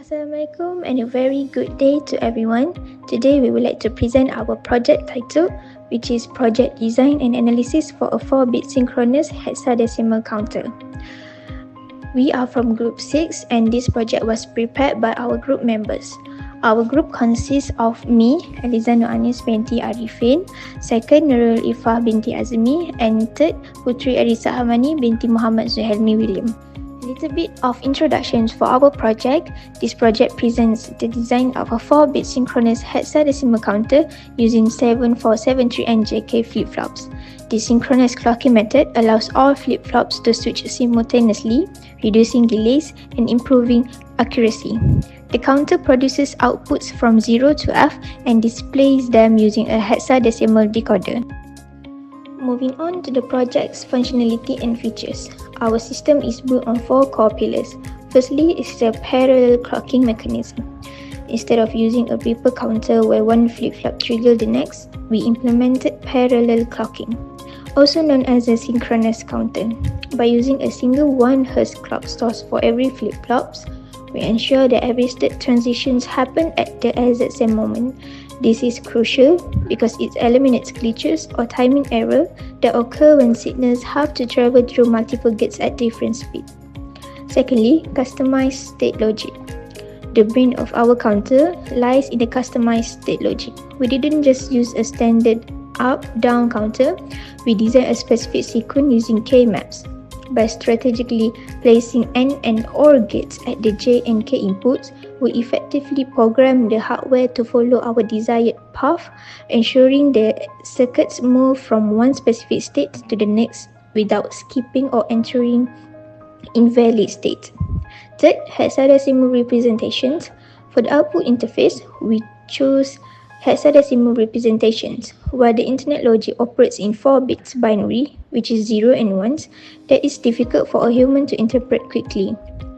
Assalamualaikum and a very good day to everyone. Today we would like to present our project title, which is Project Design and Analysis for a 4-bit Synchronous Hexadecimal Counter. We are from Group 6 and this project was prepared by our group members. Our group consists of me, Eliza Nur Anis binti Arifin, second Nurul Ifah binti Azmi, and third Putri Arisa Hamani binti Muhammad Zuhelmi William. A little bit of introductions for our project. This project presents the design of a 4-bit synchronous hexadecimal counter using 7473 JK flip-flops. The synchronous clocking method allows all flip-flops to switch simultaneously, reducing delays and improving accuracy. The counter produces outputs from 0 to F and displays them using a hexadecimal decoder. Moving on to the project's functionality and features. Our system is built on 4 core pillars. Firstly is the parallel clocking mechanism. Instead of using a ripple counter where one flip-flop triggers the next, we implemented parallel clocking, also known as a synchronous counter. By using a single 1 Hz clock source for every flip-flops, we ensure that every state transitions happen at the exact same moment. This is crucial because it eliminates glitches or timing error that occur when signals have to travel through multiple gates at different speeds. Secondly, customized state logic. The brain of our counter lies in the customized state logic. We didn't just use a standard up-down counter, we designed a specific sequence using K-maps. By strategically placing AND and OR gates at the J and K inputs, we effectively program the hardware to follow our desired path, ensuring the circuits move from one specific state to the next without skipping or entering invalid state. Third, hexadecimal representations. For the output interface, we choose hexadecimal representations. While the internet logic operates in 4 bits binary, which is 0 and 1s, that is difficult for a human to interpret quickly.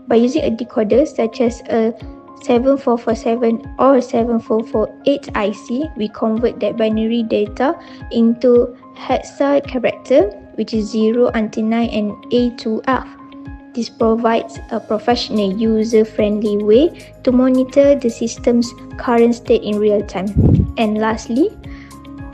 By using a decoder such as a 7447 or 7448 IC, we convert that binary data into hexa character, which is 0 until 9 and A to F. This provides a professional, user-friendly way to monitor the system's current state in real time. And lastly,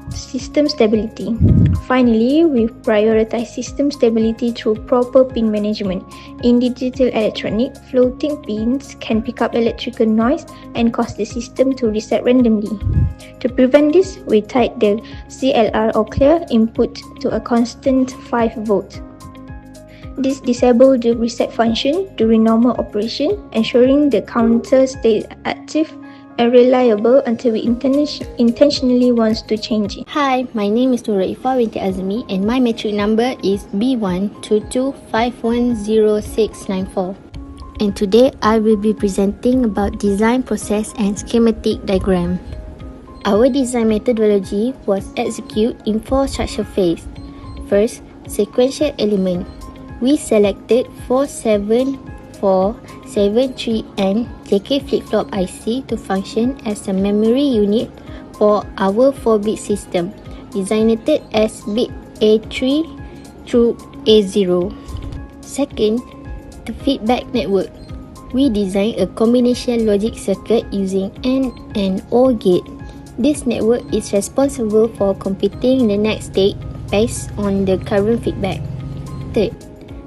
system stability. Finally, we prioritize system stability through proper pin management. In digital electronic, floating pins can pick up electrical noise and cause the system to reset randomly. To prevent this, we tied the CLR or clear input to a constant 5 volt. This disables the reset function during normal operation, ensuring the counter stays active and reliable until we intentionally want to change it. Hi, my name is Nurul Ifah binti Azmi and my metric number is B122510694. And today I will be presenting about design process and schematic diagram. Our design methodology was executed in 4 structure phases. First, sequential element. We selected 474773N JK flip-flop IC to function as a memory unit for our 4-bit system, designated as bit A3 through A0. Second, the feedback network. We designed a combination logic circuit using AND and OR gate. This network is responsible for computing the next state based on the current feedback. Third,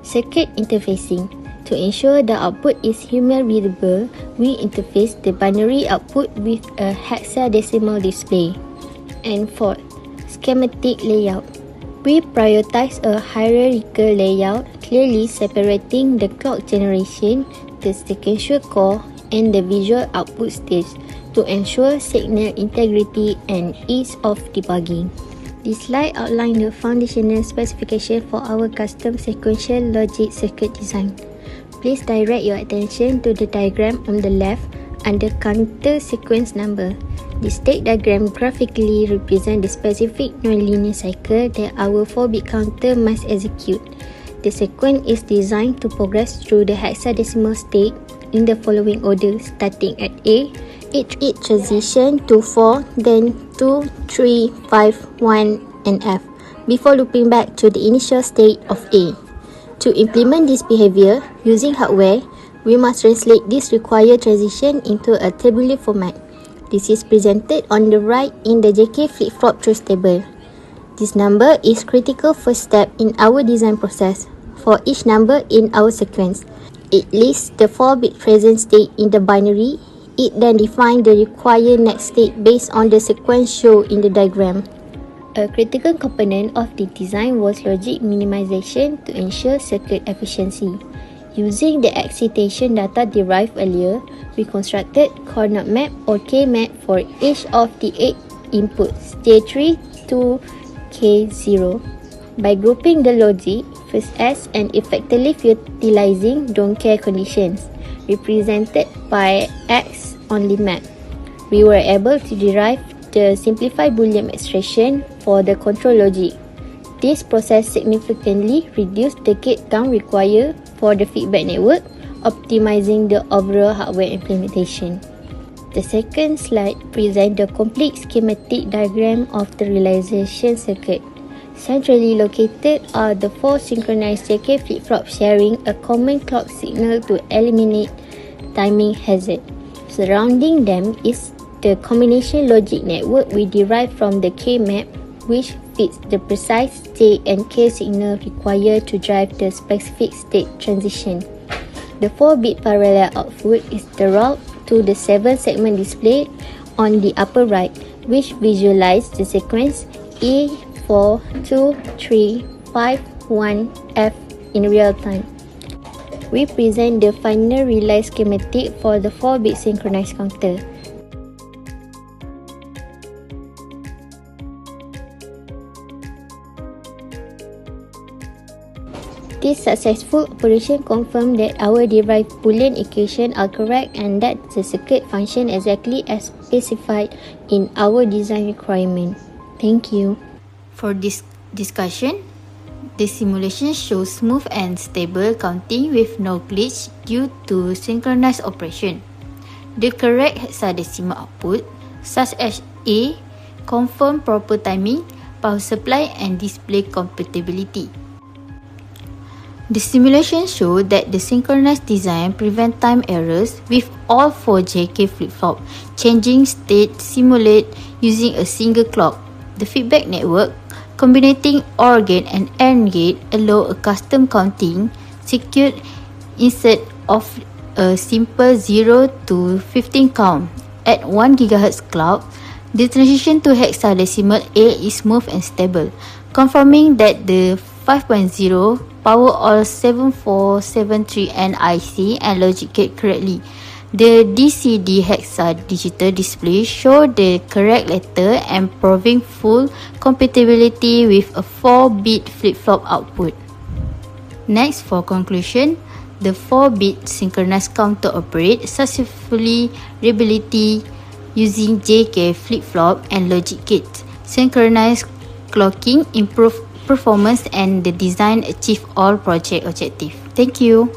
circuit interfacing. To ensure the output is human readable, we interface the binary output with a hexadecimal display. And fourth, schematic layout. We prioritize a hierarchical layout, clearly separating the clock generation, the sequential core, and the visual output stage to ensure signal integrity and ease of debugging. This slide outlines the foundational specification for our custom sequential logic circuit design. Please direct your attention to the diagram on the left under counter sequence number. The state diagram graphically represents the specific nonlinear cycle that our 4-bit counter must execute. The sequence is designed to progress through the hexadecimal state in the following order, starting at A. It transition to 4, then 2, 3, 5, 1, and F, before looping back to the initial state of A. To implement this behavior using hardware, We must translate this required transition into a tabular format. This is presented on the right in the JK flip-flop truth table. This number is critical first step in our design process. For each number in our sequence, it lists the 4-bit present state in the binary. It then defines the required next state based on the sequence shown in the diagram. A critical component of the design was logic minimization to ensure circuit efficiency. Using the excitation data derived earlier, we constructed coordinate map or K-map for each of the 8 inputs J3 to K0. By grouping the logic, first S, and effectively utilizing don't care conditions, represented by X only map, we were able to derive the simplified Boolean expression for the control logic. This process significantly reduced the gate count required for the feedback network, optimizing the overall hardware implementation. The second slide presents the complete schematic diagram of the realization circuit. Centrally located are the 4 synchronized JK flip-flops sharing a common clock signal to eliminate timing hazard. Surrounding them is the combination logic network we derived from the K-map, which fits the precise J and K signal required to drive the specific state transition. The 4-bit parallel output is the route to the 7-segment display on the upper right, which visualizes the sequence A, 4, 2, 3, 5, 1, F in real time. We present the final realized schematic for the 4-bit synchronous counter. This successful operation confirmed that our derived Boolean equations are correct and that the circuit functions exactly as specified in our design requirement. Thank you. For this discussion, the simulation shows smooth and stable counting with no glitch due to synchronous operation. The correct hexadecimal output, such as A, confirm proper timing, power supply and display compatibility. The simulation showed that the synchronous design prevents time errors with all 4 JK flip-flop. Changing state simulate using a single clock. The feedback network, combining OR gate and AND gate, allow a custom counting circuit instead of a simple 0 to 15 count. At 1 GHz clock, the transition to hexadecimal A is smooth and stable, confirming that the 5.0 power all 7473 and IC and logic gate correctly. The DCD hexa digital display show the correct letter and proving full compatibility with a 4-bit flip-flop output. Next, for conclusion, the 4-bit synchronous counter operates successfully reliability using JK flip-flop and logic gate. Synchronized clocking improve performance and the design achieve all project objectives. Thank you.